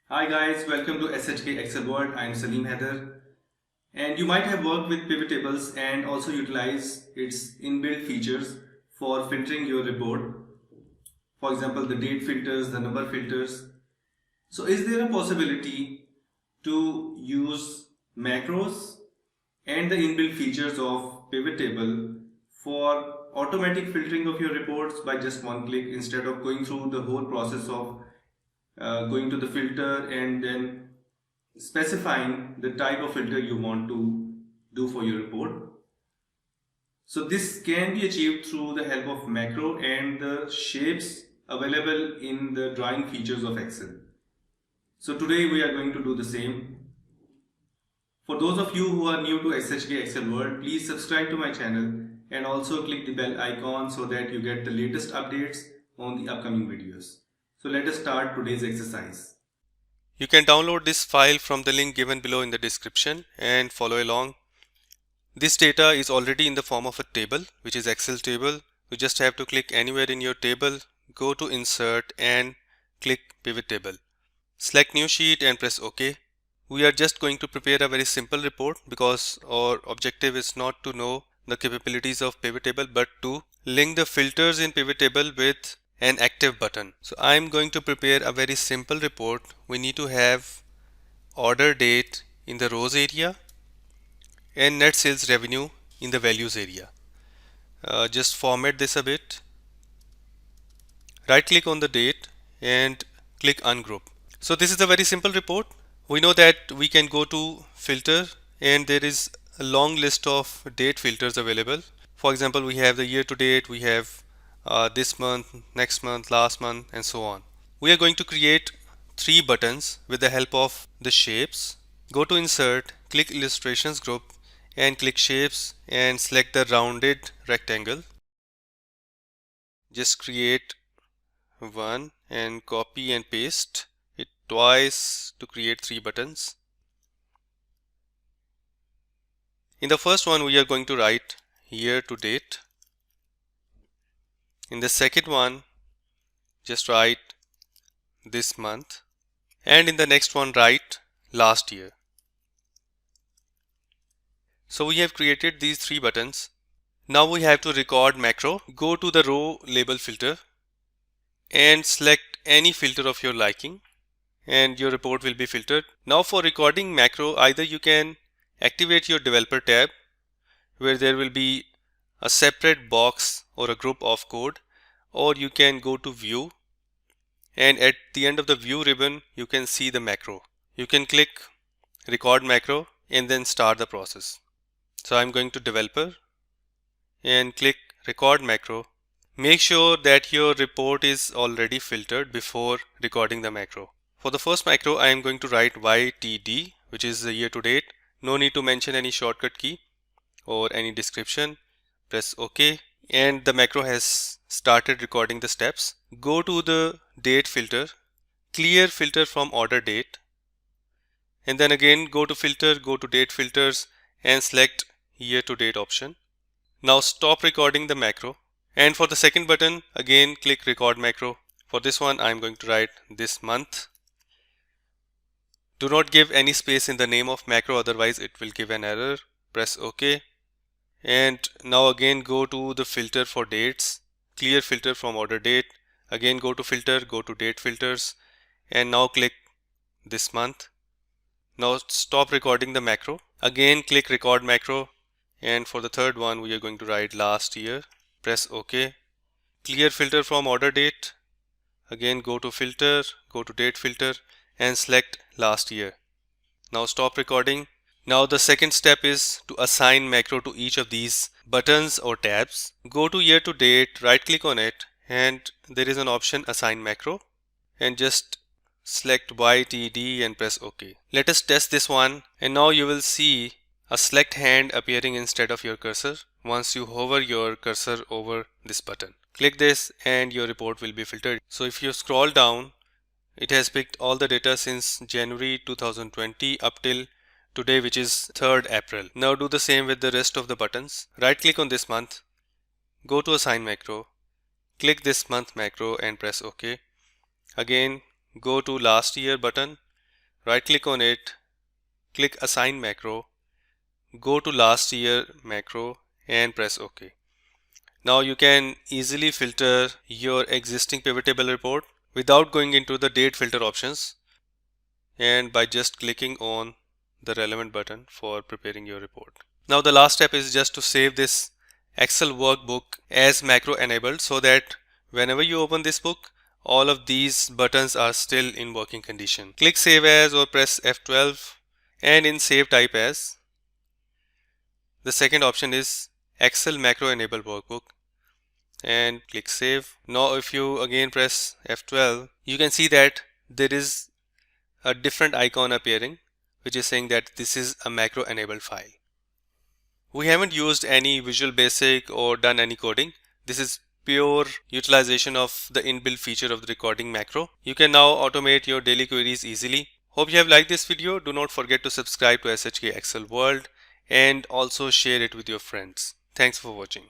Hi guys, welcome to SHK Excel World. I am Salim Heather, and you might have worked with pivot tables and also utilize its inbuilt features for filtering your report. For example, the date filters, the number filters. So is there a possibility to use macros and the inbuilt features of pivot table for automatic filtering of your reports by just one click instead of going through the whole process of going to the filter and then specifying the type of filter you want to do for your report. So this can be achieved through the help of macro and the shapes available in the drawing features of Excel. So today we are going to do the same. For those of you who are new to SHK Excel World, please subscribe to my channel and also click the bell icon so that you get the latest updates on the upcoming videos. So let us start today's exercise. You can download this file from the link given below in the description and follow along. This data is already in the form of a table, which is Excel table. You just have to click anywhere in your table, go to insert and click pivot table. Select new sheet and press OK. We are just going to prepare a very simple report because our objective is not to know the capabilities of pivot table but to link the filters in pivot table with an active button. So I'm going to prepare a very simple report. We need to have order date in the rows area and net sales revenue in the values area. Just format this a bit. Right click on the date and click ungroup. So this is a very simple report. We know that we can go to filter and there is a long list of date filters available. For example, we have the year to date, we have this month, next month, last month, and so on. We are going to create 3 buttons with the help of the shapes. Go to insert, click illustrations group and click shapes and select the rounded rectangle. Just create one and copy and paste it twice to create 3 buttons. In the first one we are going to write year to date. In the second one just write this month, and in the next one write last year. So we have created these 3 buttons. Now we have to record macro. Go to the row label filter and select any filter of your liking and your report will be filtered. Now for recording macro, either you can activate your developer tab where there will be a separate box or a group of code, or you can go to view and at the end of the view ribbon you can see the macro. You can click record macro and then start the process. So I'm going to developer and click record macro. Make sure that your report is already filtered before recording the macro. For the first macro I am going to write YTD, which is the year to date. No need to mention any shortcut key or any description. Press OK and the macro has started recording the steps. Go to the date filter, clear filter from order date, and then again go to filter, go to date filters and select year to date option. Now stop recording the macro, and for the second button again click record macro. For this one I am going to write this month. Do not give any space in the name of macro, otherwise it will give an error. Press OK. And now again go to the filter for dates, clear filter from order date, again go to filter, go to date filters and now click this month. Now stop recording the macro, again click record macro, and for the third one we are going to write last year. Press OK. Clear filter from order date, again go to filter, go to date filter and select last year. Now stop recording. Now the second step is to assign macro to each of these buttons or tabs. Go to year to date, right click on it and there is an option assign macro and just select YTD and press OK. Let us test this one, and now you will see a select hand appearing instead of your cursor once you hover your cursor over this button. Click this and your report will be filtered. So if you scroll down, it has picked all the data since January 2020 up till today, which is 3rd April. Now do the same with the rest of the buttons. Right click on this month, go to assign macro, click this month macro and press OK. Again go to last year button right click on it, click assign macro, go to last year macro and press OK. Now you can easily filter your existing pivot table report without going into the date filter options and by just clicking on the relevant button for preparing your report. Now the last step is just to save this Excel workbook as macro enabled so that whenever you open this book, all of these buttons are still in working condition. Click save as or press F12 and in save type as, the second option is Excel macro enable workbook and click save. Now if you again press F12, you can see that there is a different icon appearing which is saying that this is a macro enabled file. We haven't used any Visual Basic or done any coding. This is pure utilization of the inbuilt feature of the recording macro. You can now automate your daily queries easily. Hope you have liked this video. Do not forget to subscribe to SHK Excel World and also share it with your friends. Thanks for watching.